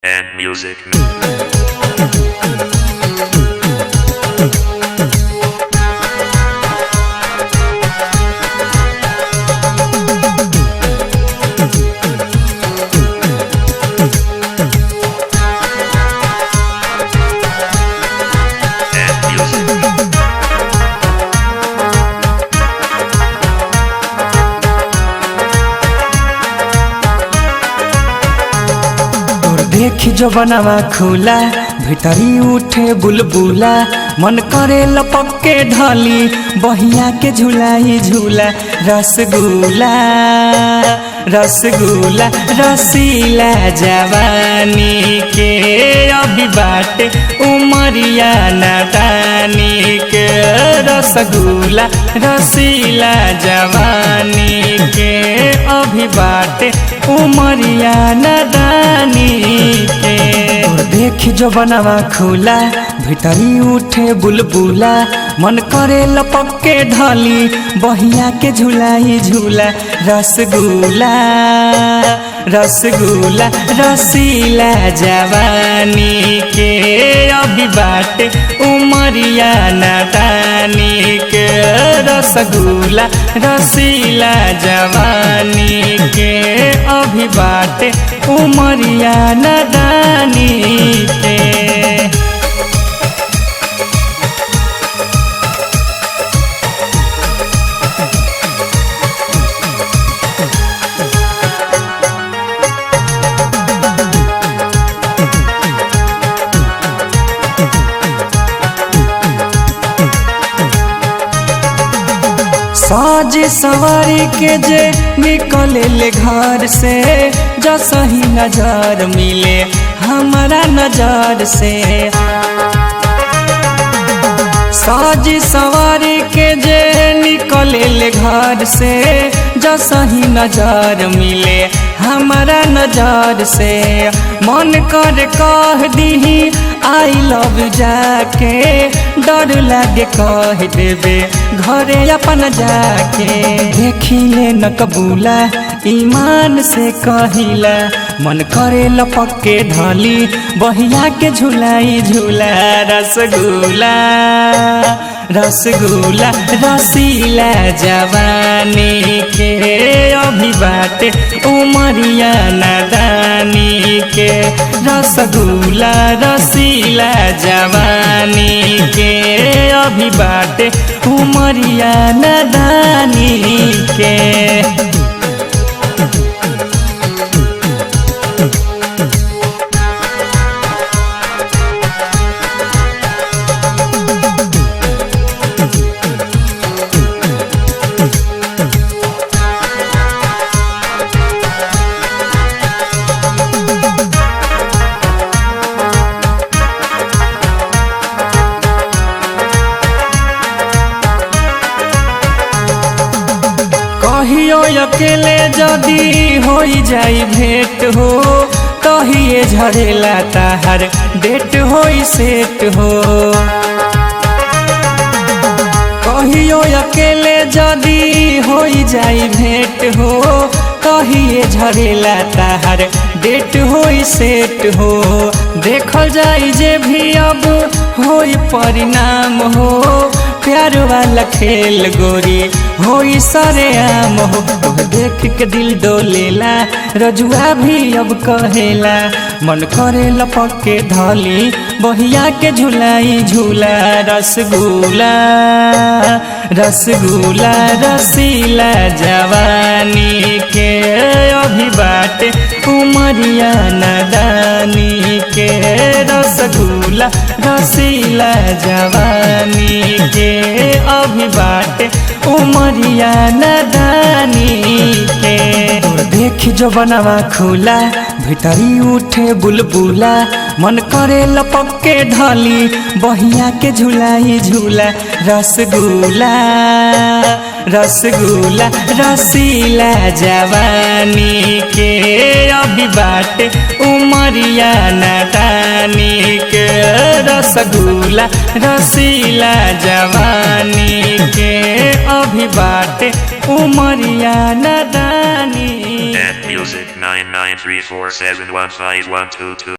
and music. देखी जो बनावा खुला भितरी उठे बुलबुला मन करे लपक के ढाली बहिया के झुलाई झूला रसगुल्ला रसगुल्ला रसीला जवानी के अभी बाटे उमरिया नादानी के रसगुल्ला रसीला जवानी के अभी बाटे उमरिया नादानी के देखी जो बनावा खुला भितरी उठे बुलबुला मन करे लपक के ढाली बहिया के झुलाई झूला रसगुल्ला रसगुल्ला रसीला जवानी के अभी बाटे उमरिया नादानी के रसगुल्ला रसीला जवानी के अभी बाटे उमरिया नादानी के। साज सवारी के जे निकले ले घर से जो सही नजर मिले हमारा नजर से साज सवारी के जे निकले ले घर से जो सही नजर मिले हमारा नजर से मन कर कह दी आई लव जाके डर लागे कह देवे घरे अपन जाके देखिले न कबूला ईमान से कहिला मन करे लपक के ढाली बहिया के झुलाई झूला रसगुल्ला रसगुल्ला रसीला जवानी के अभी बाटे उमरिया नादानी के रसगुल्ला रसीला जवानी के अभी बाटे उमरिया नादानी के। कहियो अकेले जदी होई जाई भेंट हो कहिए झरेला ताहर डेट होई सेट हो कहियो अकेले जदी होई जाई भेंट हो कहिए झरेला ताहर डेट होई सेट हो देखल जाई जे भी अब होई परिणाम हो प्यार वाला खेल गोरी होई सरेआम हो देख के दिल डोलेला रजुआ भी अब कहेला मन करे लपक के ढाली बहिया के झुलाई झूला रसगुल्ला रसगुल्ला रसीला जवानी के अभी बाटे उमरिया नादानी के रसगुल्ला रसीला जवानी के अभी बाटे उमरिया नादानी के देखी जो बनावा खुला भितरी उठे बुलबुला मन करे लपक के ढाली बहिया के झुलाई झूला रसगुल्ला रसगुल्ला रसीला जवानी के अभी बाटे उमरिया नादानी के रसगुल्ला रसीला जवानी के अभी बाटे उमरिया नादानी। And music 9934715122